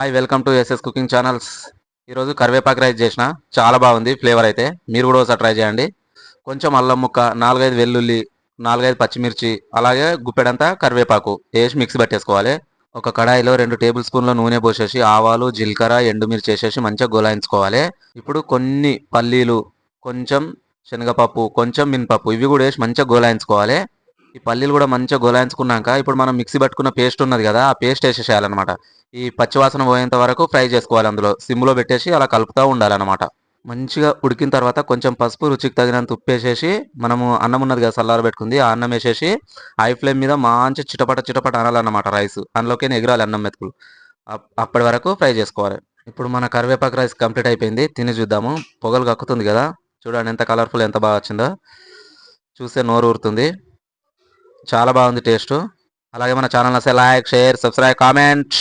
Hi welcome to S S cooking channels. ఈరోజు కరివేపాకు rice చేసిన చాలా బాగుంది. ఫ్లేవర్ అయితే మీరు కూడా ఒకసారి ట్రై చేయండి. కొంచెం అల్లం ముక్క, 4-5 వెల్లుల్లి, 4-5 పచ్చిమిర్చి, అలాగే గుప్పెడంతా కరివేపాకు వేసి మిక్సీ పట్టేసుకోవాలి. ఒక కడాయిలో 2 టేబుల్ స్పూన్ల నూనె పోసేసి ఆవాలు, జీలకర్ర, ఎండుమిర్చి వేసేసి మంచిగా గోలాయించుకోవాలి. ఇప్పుడు కొన్ని పల్లీలు, కొంచెం శనగపప్పు, కొంచెం మినపప్పు ఇవి కూడా వేసి మంచిగా గోలాయించుకోవాలి. ఈ పల్లీలు కూడా మంచిగా గోలాయించుకున్నాక ఇప్పుడు మనం మిక్సీ పట్టుకున్న పేస్ట్ ఉన్నది కదా, ఆ పేస్ట్ వేసేసేయాలన్నమాట. ఈ పచ్చివాసన పోయేంత వరకు ఫ్రై చేసుకోవాలి. అందులో సిమ్లో పెట్టేసి అలా కలుపుతూ ఉండాలన్నమాట. మంచిగా ఉడికిన తర్వాత కొంచెం పసుపు, రుచికి తగినంత ఉప్పు వేసేసి మనము అన్నం ఉన్నది కదా చల్లార పెట్టుకుంది, ఆ అన్నం వేసేసి హై ఫ్లేమ్ మీద మంచి చిటపట చిటపట అనాలన్నమాట రైస్. అందులోకి ఎగరాలి అన్నం మెతుకులు. అప్పటి వరకు ఫ్రై చేసుకోవాలి. ఇప్పుడు మన కరివేపాకు రైస్ కంప్లీట్ అయిపోయింది. తిని చూద్దాము. పొగలు కక్కుతుంది కదా, చూడండి ఎంత కలర్ఫుల్, ఎంత బాగా వచ్చిందో. చూస్తే నోరు ఊరుతుంది. చాలా బాగుంది టేస్ట్. అలాగే మన ఛానల్ నచ్చితే లైక్, షేర్, సబ్స్క్రైబ్, కామెంట్.